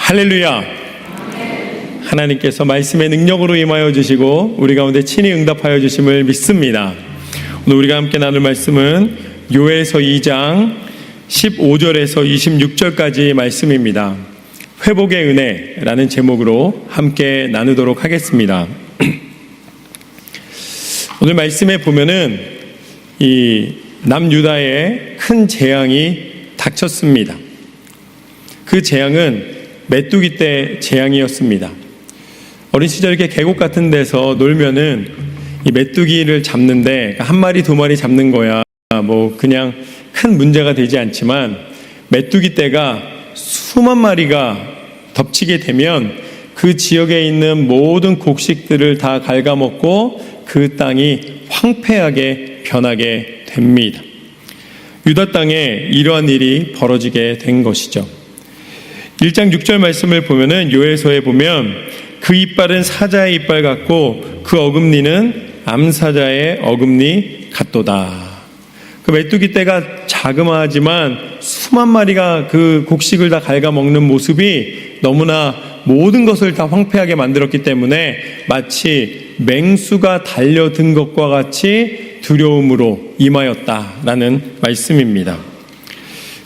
할렐루야. 하나님께서 말씀의 능력으로 임하여 주시고 우리 가운데 친히 응답하여 주심을 믿습니다. 오늘 우리가 함께 나눌 말씀은 요엘서 2장 15절에서 26절까지 말씀입니다. 회복의 은혜라는 제목으로 함께 나누도록 하겠습니다. 오늘 말씀에 보면은 이 남유다에 큰 재앙이 닥쳤습니다. 그 재앙은 메뚜기 때 재앙이었습니다. 어린 시절 이렇게 계곡 같은 데서 놀면은 이 메뚜기를 잡는데 한 마리 두 마리 잡는 거야 뭐 그냥 큰 문제가 되지 않지만, 메뚜기 떼가 수만 마리가 덮치게 되면 그 지역에 있는 모든 곡식들을 다 갉아먹고 그 땅이 황폐하게 변하게 됩니다. 유다 땅에 이러한 일이 벌어지게 된 것이죠. 1장 6절 말씀을 보면은 요엘서에 보면 그 이빨은 사자의 이빨 같고 그 어금니는 암사자의 어금니 같도다. 그 메뚜기 떼가 자그마하지만 수만 마리가 그 곡식을 다 갉아먹는 모습이 너무나 모든 것을 다 황폐하게 만들었기 때문에 마치 맹수가 달려든 것과 같이 두려움으로 임하였다라는 말씀입니다.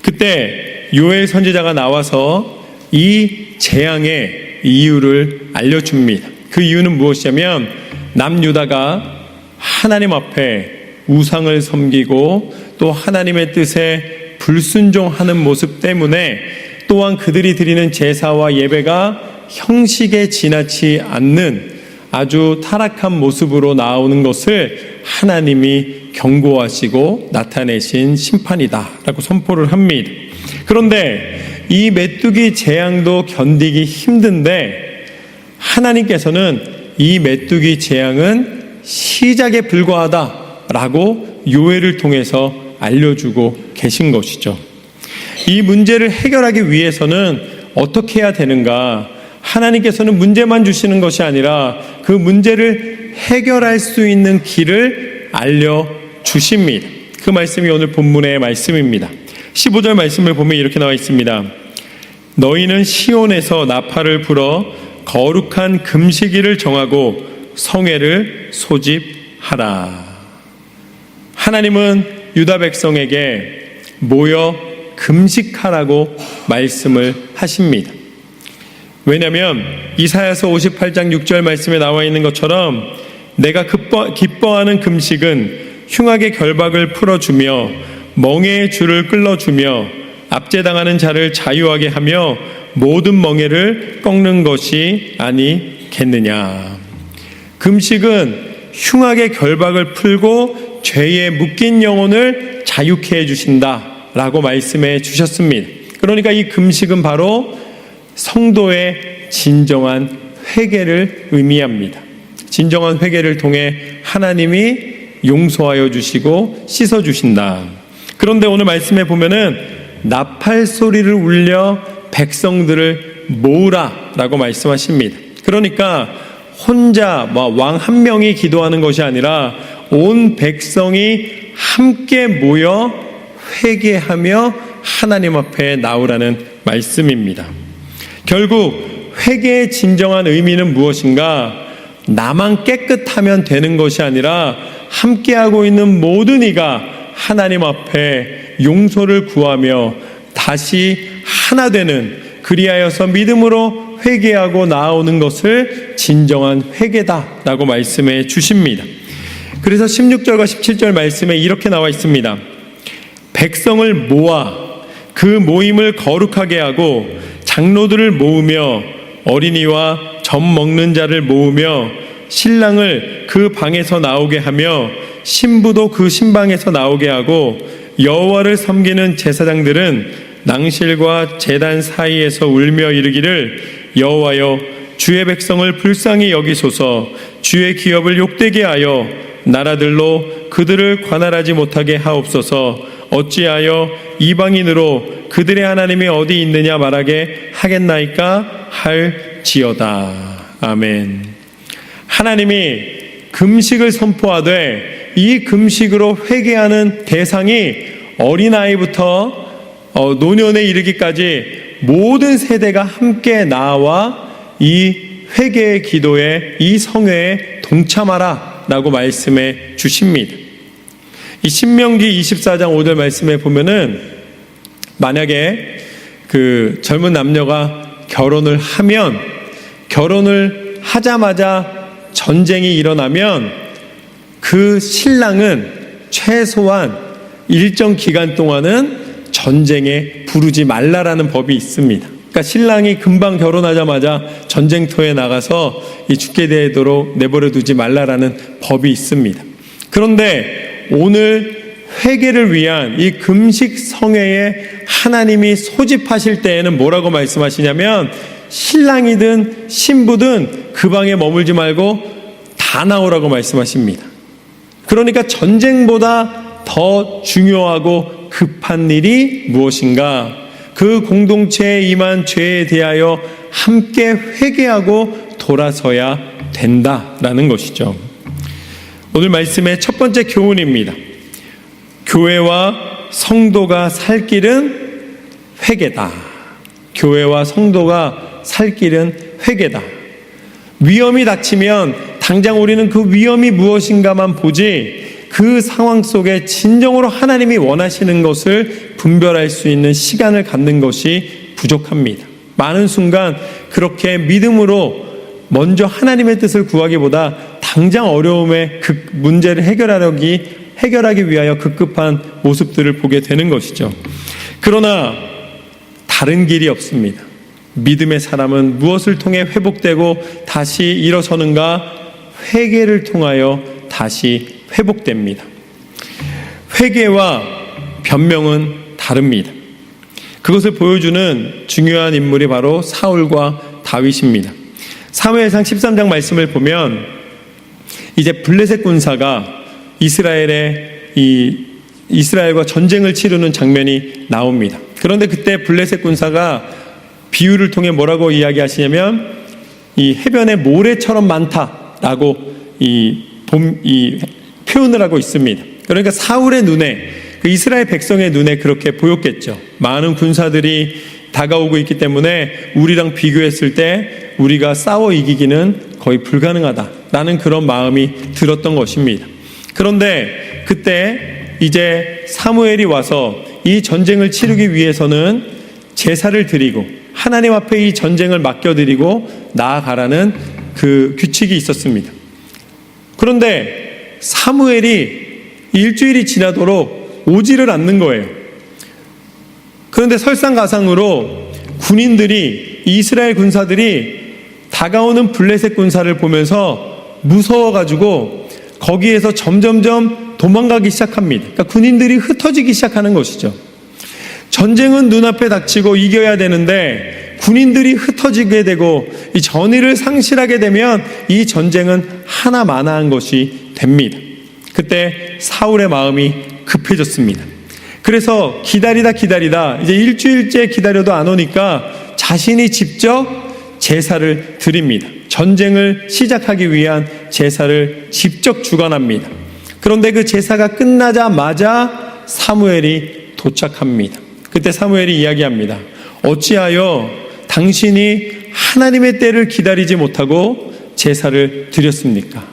그때 요엘 선지자가 나와서 이 재앙의 이유를 알려줍니다. 그 이유는 무엇이냐면 남유다가 하나님 앞에 우상을 섬기고 또 하나님의 뜻에 불순종하는 모습 때문에, 또한 그들이 드리는 제사와 예배가 형식에 지나치 않는 아주 타락한 모습으로 나오는 것을 하나님이 경고하시고 나타내신 심판이다라고 선포를 합니다. 그런데 이 메뚜기 재앙도 견디기 힘든데 하나님께서는 이 메뚜기 재앙은 시작에 불과하다라고 요엘을 통해서 알려주고 계신 것이죠. 이 문제를 해결하기 위해서는 어떻게 해야 되는가? 하나님께서는 문제만 주시는 것이 아니라 그 문제를 해결할 수 있는 길을 알려주십니다. 그 말씀이 오늘 본문의 말씀입니다. 15절 말씀을 보면 이렇게 나와 있습니다. 너희는 시온에서 나팔을 불어 거룩한 금식일을 정하고 성회를 소집하라. 하나님은 유다 백성에게 모여 금식하라고 말씀을 하십니다. 왜냐하면 이사야서 58장 6절 말씀에 나와 있는 것처럼 내가 기뻐하는 금식은 흉악의 결박을 풀어주며 멍에의 줄을 끌어주며 압제당하는 자를 자유하게 하며 모든 멍에를 꺾는 것이 아니겠느냐. 금식은 흉악의 결박을 풀고 죄에 묶인 영혼을 자유케 해주신다라고 말씀해 주셨습니다. 그러니까 이 금식은 바로 성도의 진정한 회개를 의미합니다. 진정한 회개를 통해 하나님이 용서하여 주시고 씻어 주신다. 그런데 오늘 말씀에 보면은 나팔 소리를 울려 백성들을 모으라라고 말씀하십니다. 그러니까 혼자 왕 한 명이 기도하는 것이 아니라 온 백성이 함께 모여 회개하며 하나님 앞에 나오라는 말씀입니다. 결국 회개의 진정한 의미는 무엇인가? 나만 깨끗하면 되는 것이 아니라 함께하고 있는 모든 이가 하나님 앞에 용서를 구하며 다시 하나 되는, 그리하여서 믿음으로 회개하고 나오는 것을 진정한 회개다라고 말씀해 주십니다. 그래서 16절과 17절 말씀에 이렇게 나와 있습니다. 백성을 모아 그 모임을 거룩하게 하고 장로들을 모으며 어린이와 젖 먹는 자를 모으며 신랑을 그 방에서 나오게 하며 신부도 그 신방에서 나오게 하고 여호와를 섬기는 제사장들은 낭실과 제단 사이에서 울며 이르기를 여호와여 주의 백성을 불쌍히 여기소서, 주의 기업을 욕되게 하여 나라들로 그들을 관할하지 못하게 하옵소서. 어찌하여 이방인으로 그들의 하나님이 어디 있느냐 말하게 하겠나이까 할지어다. 아멘. 하나님이 금식을 선포하되 이 금식으로 회개하는 대상이 어린아이부터 노년에 이르기까지 모든 세대가 함께 나와 이 회개의 기도에, 이 성회에 동참하라 라고 말씀해 주십니다. 이 신명기 24장 5절 말씀에 보면은 만약에 그 젊은 남녀가 결혼을 하면, 결혼을 하자마자 전쟁이 일어나면 그 신랑은 최소한 일정 기간 동안은 전쟁에 부르지 말라라는 법이 있습니다. 그러니까 신랑이 금방 결혼하자마자 전쟁터에 나가서 죽게 되도록 내버려 두지 말라라는 법이 있습니다. 그런데 오늘 회개를 위한 이 금식 성회에 하나님이 소집하실 때에는 뭐라고 말씀하시냐면, 신랑이든 신부든 그 방에 머물지 말고 다 나오라고 말씀하십니다. 그러니까 전쟁보다 더 중요하고 급한 일이 무엇인가? 그 공동체에 임한 죄에 대하여 함께 회개하고 돌아서야 된다라는 것이죠. 오늘 말씀의 첫 번째 교훈입니다. 교회와 성도가 살 길은 회개다. 교회와 성도가 살 길은 회개다. 위험이 닥치면 당장 우리는 그 위험이 무엇인가만 보지, 그 상황 속에 진정으로 하나님이 원하시는 것을 분별할 수 있는 시간을 갖는 것이 부족합니다. 많은 순간 그렇게 믿음으로 먼저 하나님의 뜻을 구하기보다 당장 어려움의 문제를 해결하기 위하여 급급한 모습들을 보게 되는 것이죠. 그러나 다른 길이 없습니다. 믿음의 사람은 무엇을 통해 회복되고 다시 일어서는가? 회개를 통하여 다시 회복됩니다. 회개와 변명은 다릅니다. 그것을 보여주는 중요한 인물이 바로 사울과 다윗입니다. 사무엘상 13장 말씀을 보면 이제 블레셋 군사가 이스라엘과 전쟁을 치르는 장면이 나옵니다. 그런데 그때 블레셋 군사가 비유를 통해 뭐라고 이야기하시냐면, 이 해변에 모래처럼 많다라고 표현을 하고 있습니다. 그러니까 사울의 눈에, 그 이스라엘 백성의 눈에 그렇게 보였겠죠. 많은 군사들이 다가오고 있기 때문에 우리랑 비교했을 때 우리가 싸워 이기기는 거의 불가능하다라는 그런 마음이 들었던 것입니다. 그런데 그때 이제 사무엘이 와서 이 전쟁을 치르기 위해서는 제사를 드리고 하나님 앞에 이 전쟁을 맡겨드리고 나아가라는 그 규칙이 있었습니다. 그런데 사무엘이 일주일이 지나도록 오지를 않는 거예요. 그런데 설상가상으로 군인들이, 이스라엘 군사들이 다가오는 블레셋 군사를 보면서 무서워가지고 거기에서 점점점 도망가기 시작합니다. 그러니까 군인들이 흩어지기 시작하는 것이죠. 전쟁은 눈앞에 닥치고 이겨야 되는데 군인들이 흩어지게 되고 이 전의를 상실하게 되면 이 전쟁은 하나마나한 것이 됩니다. 그때 사울의 마음이 급해졌습니다. 그래서 기다리다 이제 일주일째 기다려도 안 오니까 자신이 직접 제사를 드립니다. 전쟁을 시작하기 위한 제사를 직접 주관합니다. 그런데 그 제사가 끝나자마자 사무엘이 도착합니다. 그때 사무엘이 이야기합니다. 어찌하여 당신이 하나님의 때를 기다리지 못하고 제사를 드렸습니까?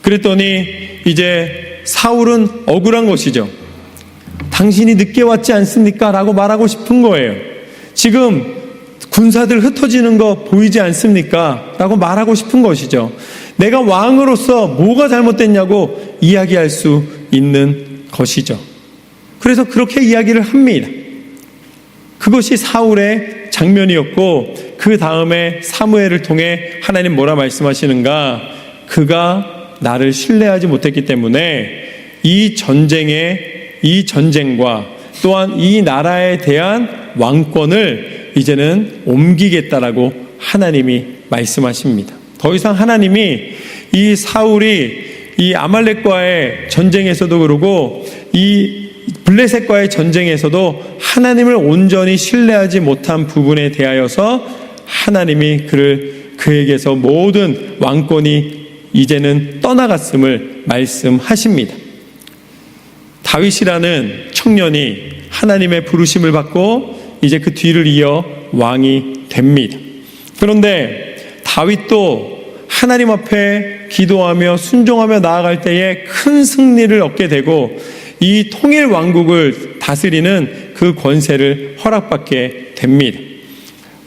그랬더니 이제 사울은 억울한 것이죠. 당신이 늦게 왔지 않습니까? 라고 말하고 싶은 거예요. 지금 군사들 흩어지는 거 보이지 않습니까? 라고 말하고 싶은 것이죠. 내가 왕으로서 뭐가 잘못됐냐고 이야기할 수 있는 것이죠. 그래서 그렇게 이야기를 합니다. 그것이 사울의 장면이었고, 그 다음에 사무엘을 통해 하나님 뭐라 말씀하시는가? 그가 나를 신뢰하지 못했기 때문에 이 전쟁과 또한 이 나라에 대한 왕권을 이제는 옮기겠다라고 하나님이 말씀하십니다. 더 이상 하나님이 이 사울이 이 아말렉과의 전쟁에서도 그러고 이 블레셋과의 전쟁에서도 하나님을 온전히 신뢰하지 못한 부분에 대하여서 하나님이 그에게서 모든 왕권이 이제는 떠나갔음을 말씀하십니다. 다윗이라는 청년이 하나님의 부르심을 받고 이제 그 뒤를 이어 왕이 됩니다. 그런데 다윗도 하나님 앞에 기도하며 순종하며 나아갈 때에 큰 승리를 얻게 되고 이 통일 왕국을 다스리는 그 권세를 허락받게 됩니다.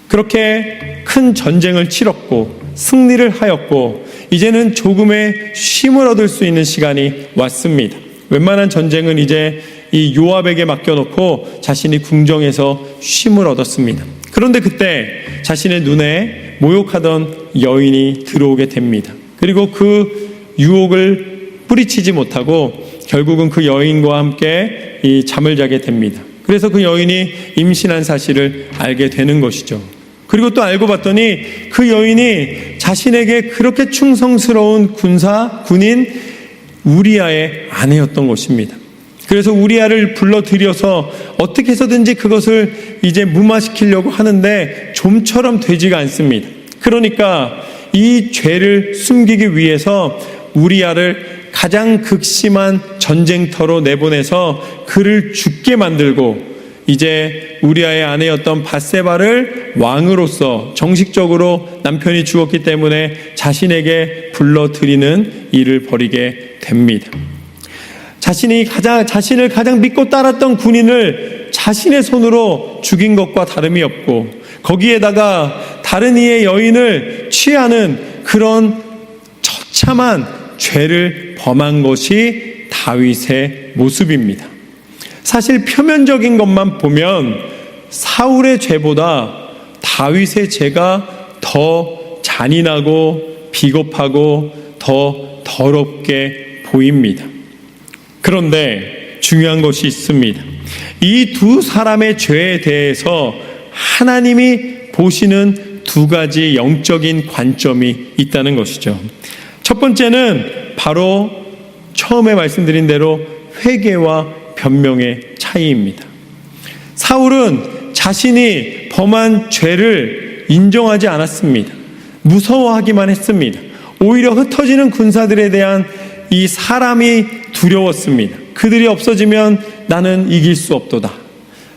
그렇게 큰 전쟁을 치렀고 승리를 하였고 이제는 조금의 쉼을 얻을 수 있는 시간이 왔습니다. 웬만한 전쟁은 이제 이 요압에게 맡겨놓고 자신이 궁정에서 쉼을 얻었습니다. 그런데 그때 자신의 눈에 모욕하던 여인이 들어오게 됩니다. 그리고 그 유혹을 뿌리치지 못하고 결국은 그 여인과 함께 이 잠을 자게 됩니다. 그래서 그 여인이 임신한 사실을 알게 되는 것이죠. 그리고 또 알고 봤더니 그 여인이 자신에게 그렇게 충성스러운 군인 우리아의 아내였던 것입니다. 그래서 우리아를 불러들여서 어떻게 해서든지 그것을 이제 무마시키려고 하는데 좀처럼 되지가 않습니다. 그러니까 이 죄를 숨기기 위해서 우리아를 가장 극심한 전쟁터로 내보내서 그를 죽게 만들고 이제 우리아의 아내였던 밧세바를 왕으로서 정식적으로 남편이 죽었기 때문에 자신에게 불러들이는 일을 벌이게 됩니다. 자신을 가장 믿고 따랐던 군인을 자신의 손으로 죽인 것과 다름이 없고 거기에다가 다른 이의 여인을 취하는 그런 처참한 죄를 범한 것이 다윗의 모습입니다. 사실 표면적인 것만 보면 사울의 죄보다 다윗의 죄가 더 잔인하고 비겁하고 더 더럽게 보입니다. 그런데 중요한 것이 있습니다. 이 두 사람의 죄에 대해서 하나님이 보시는 두 가지 영적인 관점이 있다는 것이죠. 첫 번째는 바로 처음에 말씀드린 대로 회개와 변명의 차이입니다. 사울은 자신이 범한 죄를 인정하지 않았습니다. 무서워하기만 했습니다. 오히려 흩어지는 군사들에 대한 이 사람이 두려웠습니다. 그들이 없어지면 나는 이길 수 없도다.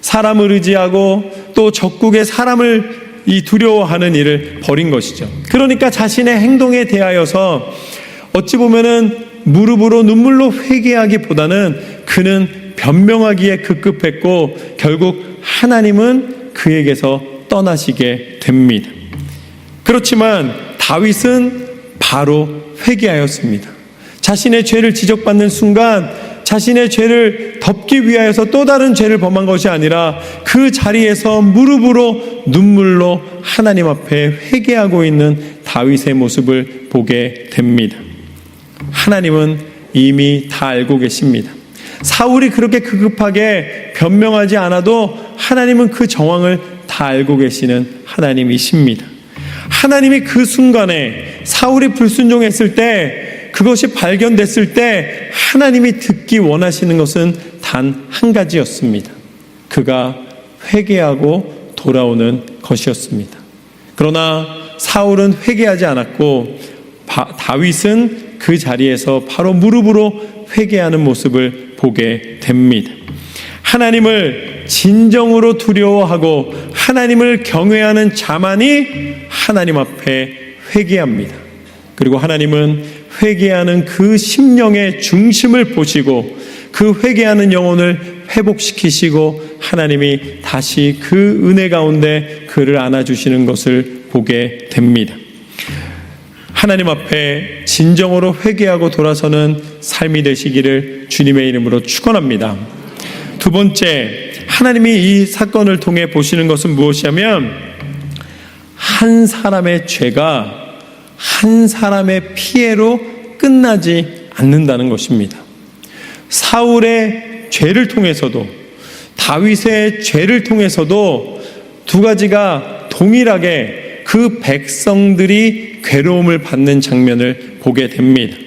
사람을 의지하고 또 적국의 사람을 이 두려워하는 일을 벌인 것이죠. 그러니까 자신의 행동에 대하여서 어찌 보면은 무릎으로 눈물로 회개하기보다는 그는 변명하기에 급급했고 결국 하나님은 그에게서 떠나시게 됩니다. 그렇지만 다윗은 바로 회개하였습니다. 자신의 죄를 지적받는 순간 자신의 죄를 덮기 위하여서 또 다른 죄를 범한 것이 아니라 그 자리에서 무릎으로 눈물로 하나님 앞에 회개하고 있는 다윗의 모습을 보게 됩니다. 하나님은 이미 다 알고 계십니다. 사울이 그렇게 급급하게 변명하지 않아도 하나님은 그 정황을 다 알고 계시는 하나님이십니다. 하나님이 그 순간에 사울이 불순종했을 때 그것이 발견됐을 때 하나님이 듣기 원하시는 것은 단 한 가지였습니다. 그가 회개하고 돌아오는 것이었습니다. 그러나 사울은 회개하지 않았고 다윗은 그 자리에서 바로 무릎으로 회개하는 모습을 보게 됩니다. 하나님을 진정으로 두려워하고 하나님을 경외하는 자만이 하나님 앞에 회개합니다. 그리고 하나님은 회개하는 그 심령의 중심을 보시고 그 회개하는 영혼을 회복시키시고 하나님이 다시 그 은혜 가운데 그를 안아주시는 것을 보게 됩니다. 하나님 앞에 진정으로 회개하고 돌아서는 삶이 되시기를 주님의 이름으로 축원합니다. 두 번째, 하나님이 이 사건을 통해 보시는 것은 무엇이냐면 한 사람의 죄가 한 사람의 피해로 끝나지 않는다는 것입니다. 사울의 죄를 통해서도 다윗의 죄를 통해서도 두 가지가 동일하게 그 백성들이 괴로움을 받는 장면을 보게 됩니다.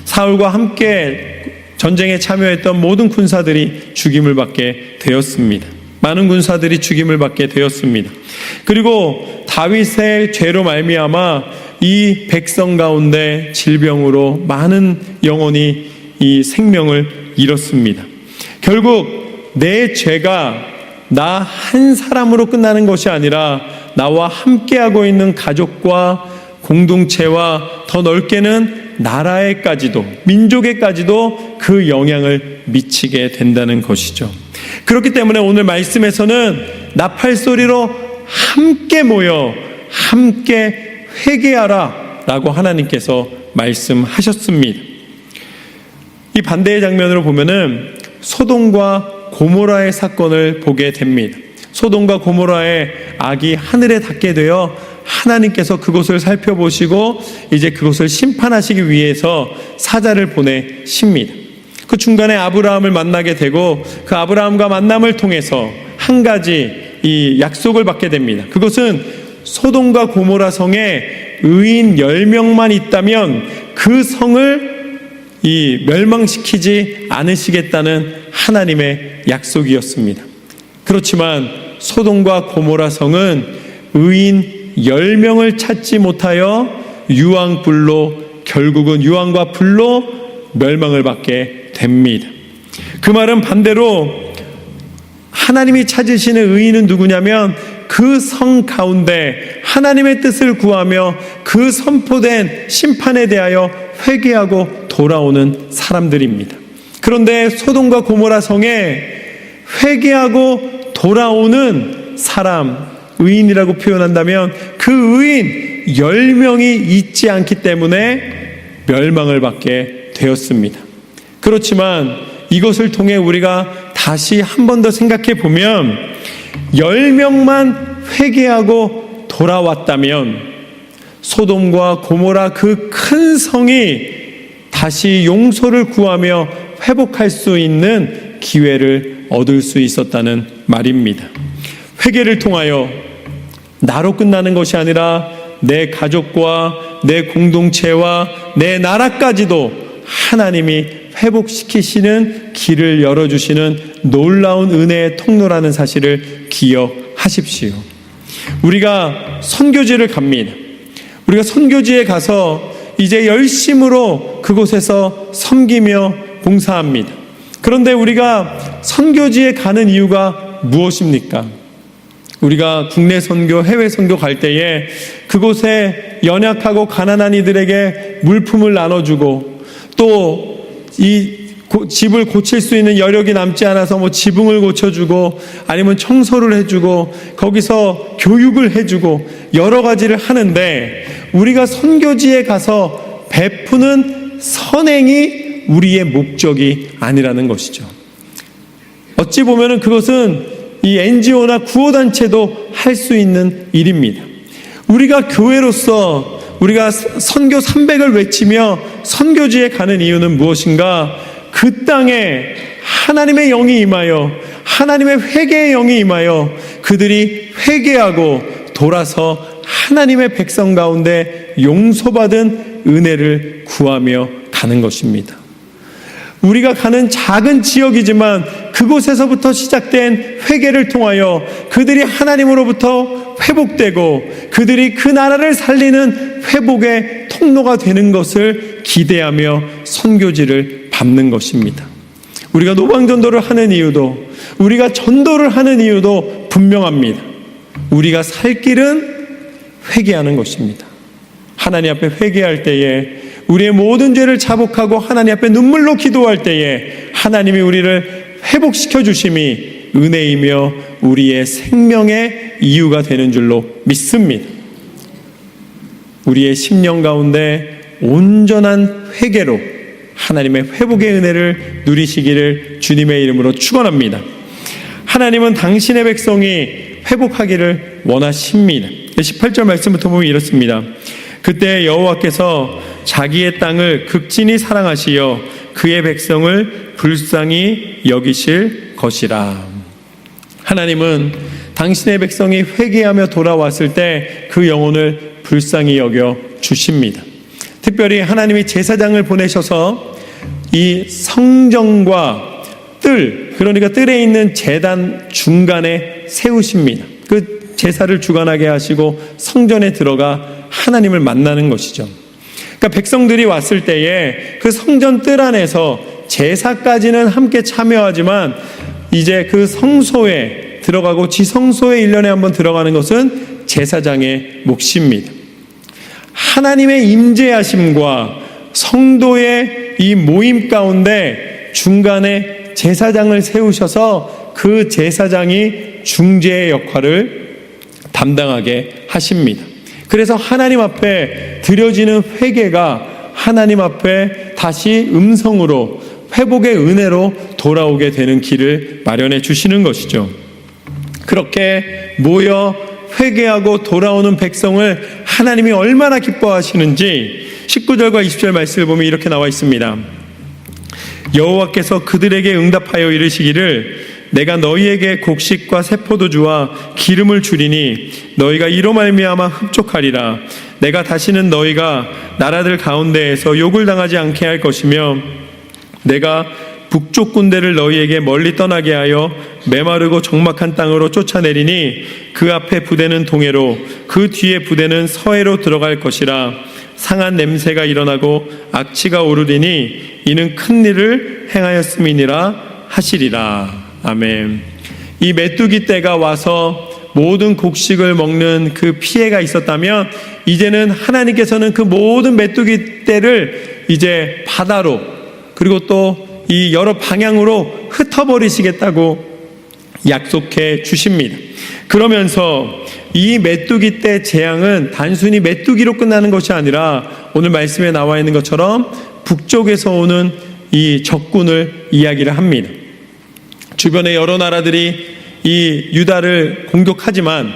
사울과 함께 전쟁에 참여했던 모든 군사들이 죽임을 받게 되었습니다. 많은 군사들이 죽임을 받게 되었습니다. 그리고 다윗의 죄로 말미암아 이 백성 가운데 질병으로 많은 영혼이 이 생명을 잃었습니다. 결국 내 죄가 나 한 사람으로 끝나는 것이 아니라 나와 함께하고 있는 가족과 공동체와 더 넓게는 나라에까지도, 민족에까지도 그 영향을 미치게 된다는 것이죠. 그렇기 때문에 오늘 말씀에서는 나팔소리로 함께 모여 함께 회개하라 라고 하나님께서 말씀하셨습니다. 이 반대의 장면으로 보면은 소돔과 고모라의 사건을 보게 됩니다. 소돔과 고모라의 악이 하늘에 닿게 되어 하나님께서 그곳을 살펴보시고 이제 그곳을 심판하시기 위해서 사자를 보내십니다. 그 중간에 아브라함을 만나게 되고 그 아브라함과 만남을 통해서 한 가지 이 약속을 받게 됩니다. 그것은 소돔과 고모라 성에 의인 10명만 있다면 그 성을 멸망시키지 않으시겠다는 하나님의 약속이었습니다. 그렇지만 소돔과 고모라 성은 의인 10명을 찾지 못하여 결국은 유황과 불로 멸망을 받게 됩니다. 그 말은 반대로 하나님이 찾으시는 의인은 누구냐면 그 성 가운데 하나님의 뜻을 구하며 그 선포된 심판에 대하여 회개하고 돌아오는 사람들입니다. 그런데 소돔과 고모라 성에 회개하고 돌아오는 사람, 의인이라고 표현한다면 그 의인 10명이 있지 않기 때문에 멸망을 받게 되었습니다. 그렇지만 이것을 통해 우리가 다시 한 번 더 생각해 보면 10명만 회개하고 돌아왔다면 소돔과 고모라 그 큰 성이 다시 용서를 구하며 회복할 수 있는 기회를 얻을 수 있었다는 말입니다. 회개를 통하여 나로 끝나는 것이 아니라 내 가족과 내 공동체와 내 나라까지도 하나님이 회복시키시는 길을 열어주시는 놀라운 은혜의 통로라는 사실을 기억하십시오. 우리가 선교지를 갑니다. 우리가 선교지에 가서 이제 열심으로 그곳에서 섬기며 봉사합니다. 그런데 우리가 선교지에 가는 이유가 무엇입니까? 우리가 국내 선교, 해외 선교 갈 때에 그곳에 연약하고 가난한 이들에게 물품을 나눠주고 또 이 집을 고칠 수 있는 여력이 남지 않아서 지붕을 고쳐주고 아니면 청소를 해주고 거기서 교육을 해주고 여러 가지를 하는데 우리가 선교지에 가서 베푸는 선행이 우리의 목적이 아니라는 것이죠. 어찌 보면은 그것은 이 NGO나 구호단체도 할 수 있는 일입니다. 우리가 교회로서 우리가 선교 300을 외치며 선교지에 가는 이유는 무엇인가? 그 땅에 하나님의 영이 임하여 하나님의 회개의 영이 임하여 그들이 회개하고 돌아서 하나님의 백성 가운데 용서받은 은혜를 구하며 가는 것입니다. 우리가 가는 작은 지역이지만 그곳에서부터 시작된 회개를 통하여 그들이 하나님으로부터 회복되고 그들이 그 나라를 살리는 회복의 통로가 되는 것을 기대하며 선교지를 밟는 것입니다. 우리가 노방전도를 하는 이유도 우리가 전도를 하는 이유도 분명합니다. 우리가 살 길은 회개하는 것입니다. 하나님 앞에 회개할 때에 우리의 모든 죄를 자복하고 하나님 앞에 눈물로 기도할 때에 하나님이 우리를 회복시켜 주심이 은혜이며 우리의 생명의 이유가 되는 줄로 믿습니다. 우리의 심령 가운데 온전한 회개로 하나님의 회복의 은혜를 누리시기를 주님의 이름으로 축원합니다. 하나님은 당신의 백성이 회복하기를 원하십니다. 18절 말씀부터 보면 이렇습니다. 그때 여호와께서 자기의 땅을 극진히 사랑하시어 그의 백성을 불쌍히 여기실 것이라. 하나님은 당신의 백성이 회개하며 돌아왔을 때 그 영혼을 불쌍히 여겨 주십니다. 특별히 하나님이 제사장을 보내셔서 이 성전과 그러니까 뜰에 있는 제단 중간에 세우십니다. 그 제사를 주관하게 하시고 성전에 들어가 하나님을 만나는 것이죠. 그러니까 백성들이 왔을 때에 그 성전 뜰 안에서 제사까지는 함께 참여하지만 이제 그 성소에 들어가고 지성소에 1년에 한번 들어가는 것은 제사장의 몫입니다. 하나님의 임재하심과 성도의 이 모임 가운데 중간에 제사장을 세우셔서 그 제사장이 중재의 역할을 담당하게 하십니다. 그래서 하나님 앞에 드려지는 회개가 하나님 앞에 다시 음성으로 회복의 은혜로 돌아오게 되는 길을 마련해 주시는 것이죠. 그렇게 모여 회개하고 돌아오는 백성을 하나님이 얼마나 기뻐하시는지 19절과 20절 말씀을 보면 이렇게 나와 있습니다. 여호와께서 그들에게 응답하여 이르시기를 내가 너희에게 곡식과 새 포도주와 기름을 주리니 너희가 이로 말미암아 흡족하리라. 내가 다시는 너희가 나라들 가운데에서 욕을 당하지 않게 할 것이며 내가 북쪽 군대를 너희에게 멀리 떠나게 하여 메마르고 적막한 땅으로 쫓아내리니 그 앞에 부대는 동해로 그 뒤에 부대는 서해로 들어갈 것이라. 상한 냄새가 일어나고 악취가 오르리니 이는 큰 일을 행하였음이니라 하시리라. 아멘. 이 메뚜기 떼가 와서 모든 곡식을 먹는 그 피해가 있었다면 이제는 하나님께서는 그 모든 메뚜기 떼를 이제 바다로 그리고 또 이 여러 방향으로 흩어버리시겠다고 약속해 주십니다. 그러면서 이 메뚜기 떼 재앙은 단순히 메뚜기로 끝나는 것이 아니라 오늘 말씀에 나와 있는 것처럼 북쪽에서 오는 이 적군을 이야기를 합니다. 주변의 여러 나라들이 이 유다를 공격하지만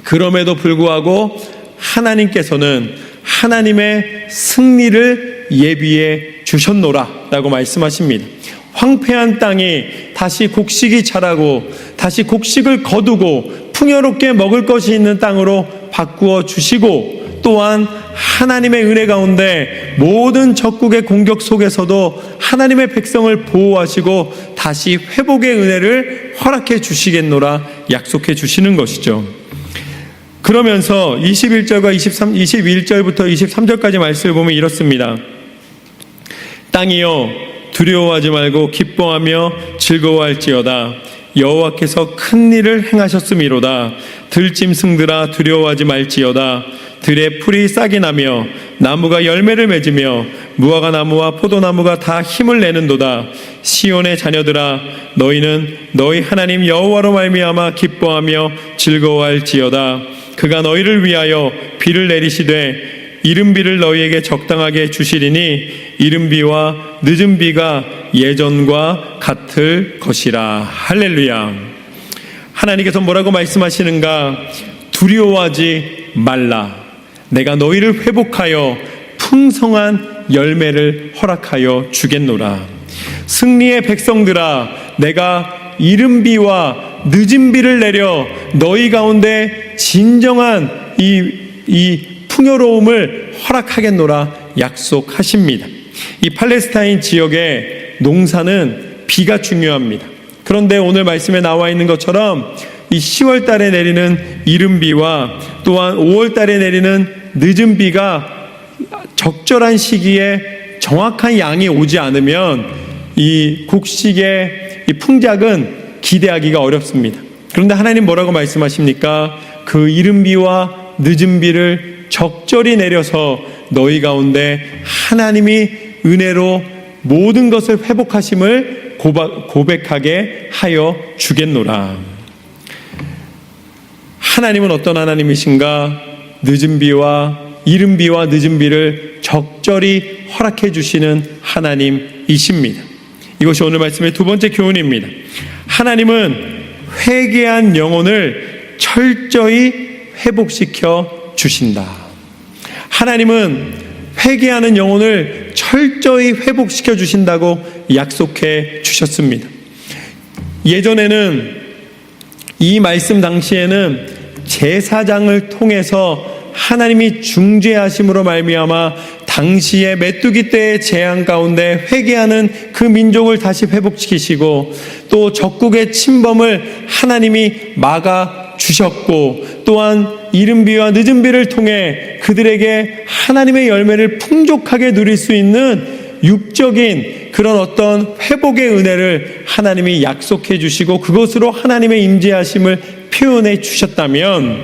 그럼에도 불구하고 하나님께서는 하나님의 승리를 예비해 주셨노라 라고 말씀하십니다. 황폐한 땅이 다시 곡식이 자라고 다시 곡식을 거두고 풍요롭게 먹을 것이 있는 땅으로 바꾸어 주시고 또한 하나님의 은혜 가운데 모든 적국의 공격 속에서도 하나님의 백성을 보호하시고 다시 회복의 은혜를 허락해 주시겠노라 약속해 주시는 것이죠. 그러면서 21절과 21절부터 23절까지 말씀을 보면 이렇습니다. 땅이여 두려워하지 말고 기뻐하며 즐거워할지어다. 여호와께서 큰 일을 행하셨음이로다. 들짐승들아 두려워하지 말지어다. 들의 풀이 싹이 나며 나무가 열매를 맺으며 무화과 나무와 포도나무가 다 힘을 내는도다. 시온의 자녀들아 너희는 너희 하나님 여호와로 말미암아 기뻐하며 즐거워할지어다. 그가 너희를 위하여 비를 내리시되 이른 비를 너희에게 적당하게 주시리니 이른 비와 늦은 비가 예전과 같을 것이라. 할렐루야. 하나님께서 뭐라고 말씀하시는가? 두려워하지 말라. 내가 너희를 회복하여 풍성한 열매를 허락하여 주겠노라. 승리의 백성들아 내가 이른 비와 늦은 비를 내려 너희 가운데 진정한 이 풍요로움을 허락하겠노라 약속하십니다. 이 팔레스타인 지역의 농사는 비가 중요합니다. 그런데 오늘 말씀에 나와 있는 것처럼 이 10월 달에 내리는 이른 비와 또한 5월 달에 내리는 늦은 비가 적절한 시기에 정확한 양이 오지 않으면 이 곡식의 이 풍작은 기대하기가 어렵습니다. 그런데 하나님 뭐라고 말씀하십니까? 그 이른 비와 늦은 비를 적절히 내려서 너희 가운데 하나님이 은혜로 모든 것을 회복하심을 고백하게 하여 주겠노라. 하나님은 어떤 하나님이신가? 늦은 비와 이른 비와 늦은 비를 적절히 허락해 주시는 하나님이십니다. 이것이 오늘 말씀의 두 번째 교훈입니다. 하나님은 회개한 영혼을 철저히 회복시켜 주신다. 하나님은 회개하는 영혼을 철저히 회복시켜 주신다고 약속해 주셨습니다. 예전에는 이 말씀 당시에는 제사장을 통해서 하나님이 중재하심으로 말미암아 당시의 메뚜기 떼의 재앙 가운데 회개하는 그 민족을 다시 회복시키시고 또 적국의 침범을 하나님이 막아 주셨고 또한 이른 비와 늦은 비를 통해 그들에게 하나님의 열매를 풍족하게 누릴 수 있는 육적인 그런 어떤 회복의 은혜를 하나님이 약속해 주시고 그것으로 하나님의 임재하심을 표현해 주셨다면,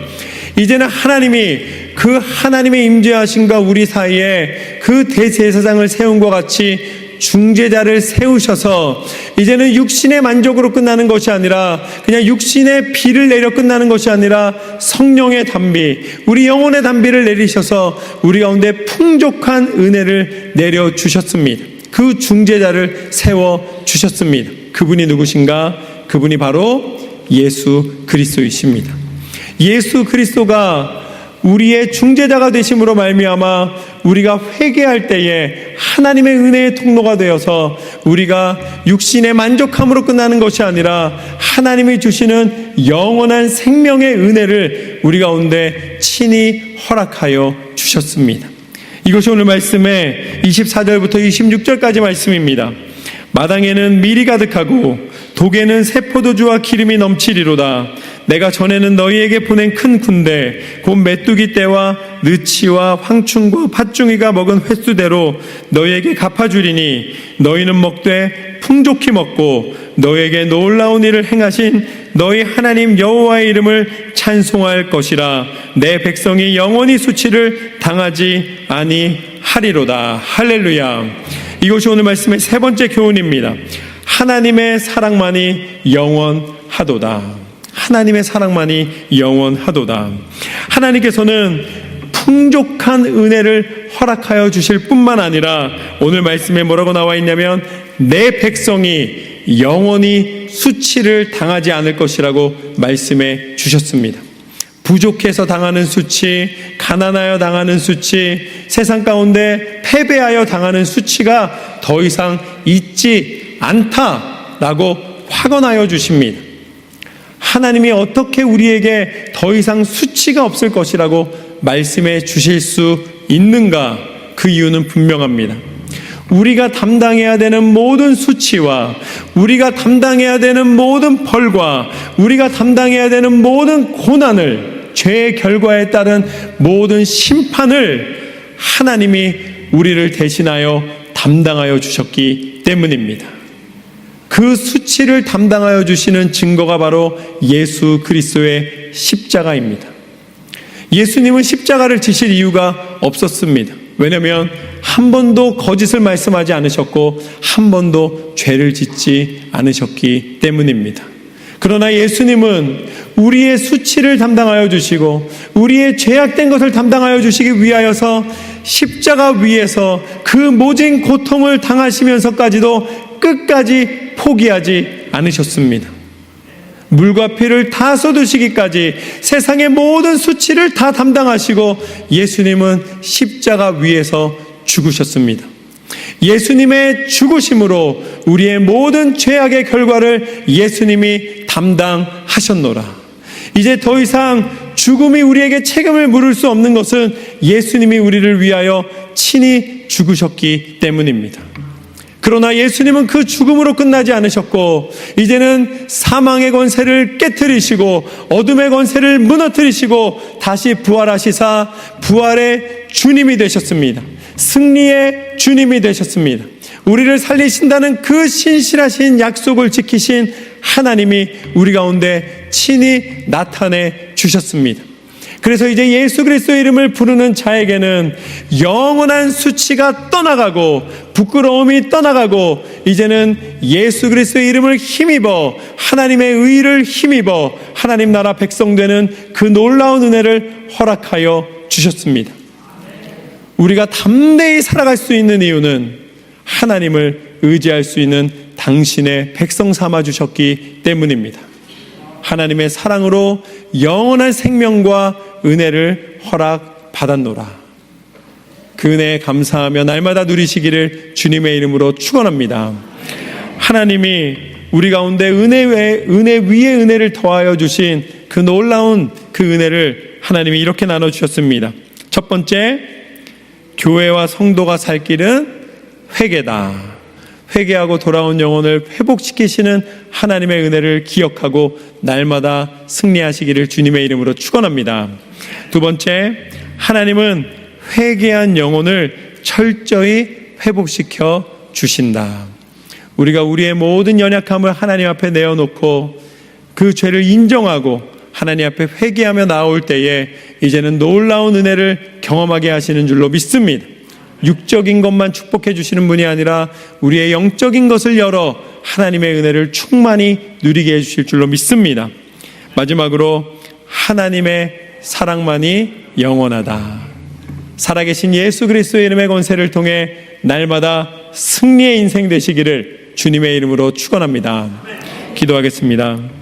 이제는 하나님이 그 하나님의 임재하심과 우리 사이에 그 대제사장을 세운 것 같이 중재자를 세우셔서 이제는 육신의 만족으로 끝나는 것이 아니라, 그냥 육신의 비를 내려 끝나는 것이 아니라 성령의 단비, 우리 영혼의 단비를 내리셔서 우리 가운데 풍족한 은혜를 내려주셨습니다. 그 중재자를 세워주셨습니다. 그분이 누구신가? 그분이 바로 예수 그리스도이십니다. 예수 그리스도가 우리의 중재자가 되심으로 말미암아 우리가 회개할 때에 하나님의 은혜의 통로가 되어서 우리가 육신의 만족함으로 끝나는 것이 아니라 하나님이 주시는 영원한 생명의 은혜를 우리 가운데 친히 허락하여 주셨습니다. 이것이 오늘 말씀의 24절부터 26절까지 말씀입니다. 마당에는 밀이 가득하고 독에는 새 포도주와 기름이 넘치리로다. 내가 전에는 너희에게 보낸 큰 군대 곧 메뚜기 떼와 느치와 황충과 팥중이가 먹은 횟수대로 너희에게 갚아주리니 너희는 먹되 풍족히 먹고 너희에게 놀라운 일을 행하신 너희 하나님 여호와의 이름을 찬송할 것이라. 내 백성이 영원히 수치를 당하지 아니하리로다. 할렐루야. 이것이 오늘 말씀의 세 번째 교훈입니다. 하나님의 사랑만이 영원하도다. 하나님의 사랑만이 영원하도다. 하나님께서는 풍족한 은혜를 허락하여 주실 뿐만 아니라 오늘 말씀에 뭐라고 나와 있냐면 내 백성이 영원히 수치를 당하지 않을 것이라고 말씀해 주셨습니다. 부족해서 당하는 수치, 가난하여 당하는 수치, 세상 가운데 패배하여 당하는 수치가 더 이상 있지 않다라고 확언하여 주십니다. 하나님이 어떻게 우리에게 더 이상 수치가 없을 것이라고 말씀해 주실 수 있는가? 그 이유는 분명합니다. 우리가 담당해야 되는 모든 수치와 우리가 담당해야 되는 모든 벌과 우리가 담당해야 되는 모든 고난을, 죄의 결과에 따른 모든 심판을 하나님이 우리를 대신하여 담당하여 주셨기 때문입니다. 그 수치를 담당하여 주시는 증거가 바로 예수 그리스도의 십자가입니다. 예수님은 십자가를 지실 이유가 없었습니다. 왜냐하면 한 번도 거짓을 말씀하지 않으셨고 한 번도 죄를 짓지 않으셨기 때문입니다. 그러나 예수님은 우리의 수치를 담당하여 주시고 우리의 죄악된 것을 담당하여 주시기 위하여서 십자가 위에서 그 모진 고통을 당하시면서까지도 끝까지 포기하지 않으셨습니다. 물과 피를 다 쏟으시기까지 세상의 모든 수치를 다 담당하시고 예수님은 십자가 위에서 죽으셨습니다. 예수님의 죽으심으로 우리의 모든 죄악의 결과를 예수님이 담당하셨노라. 이제 더 이상 죽음이 우리에게 책임을 물을 수 없는 것은 예수님이 우리를 위하여 친히 죽으셨기 때문입니다. 그러나 예수님은 그 죽음으로 끝나지 않으셨고 이제는 사망의 권세를 깨트리시고 어둠의 권세를 무너뜨리시고 다시 부활하시사 부활의 주님이 되셨습니다. 승리의 주님이 되셨습니다. 우리를 살리신다는 그 신실하신 약속을 지키신 하나님이 우리 가운데 친히 나타내 주셨습니다. 그래서 이제 예수 그리스도의 이름을 부르는 자에게는 영원한 수치가 떠나가고 부끄러움이 떠나가고 이제는 예수 그리스도의 이름을 힘입어 하나님의 의를 힘입어 하나님 나라 백성 되는 그 놀라운 은혜를 허락하여 주셨습니다. 우리가 담대히 살아갈 수 있는 이유는 하나님을 의지할 수 있는 당신의 백성 삼아 주셨기 때문입니다. 하나님의 사랑으로 영원한 생명과 은혜를 허락받았노라. 그 은혜에 감사하며 날마다 누리시기를 주님의 이름으로 축원합니다. 하나님이 우리 가운데 은혜 위에 은혜를 더하여 주신 그 놀라운 그 은혜를 하나님이 이렇게 나눠주셨습니다. 첫 번째, 교회와 성도가 살 길은 회개다. 회개하고 돌아온 영혼을 회복시키시는 하나님의 은혜를 기억하고 날마다 승리하시기를 주님의 이름으로 축원합니다. 두 번째, 하나님은 회개한 영혼을 철저히 회복시켜 주신다. 우리가 우리의 모든 연약함을 하나님 앞에 내어놓고 그 죄를 인정하고 하나님 앞에 회개하며 나올 때에 이제는 놀라운 은혜를 경험하게 하시는 줄로 믿습니다. 육적인 것만 축복해 주시는 분이 아니라 우리의 영적인 것을 열어 하나님의 은혜를 충만히 누리게 해주실 줄로 믿습니다. 마지막으로 하나님의 사랑만이 영원하다. 살아계신 예수 그리스도의 이름의 권세를 통해 날마다 승리의 인생 되시기를 주님의 이름으로 축원합니다. 기도하겠습니다.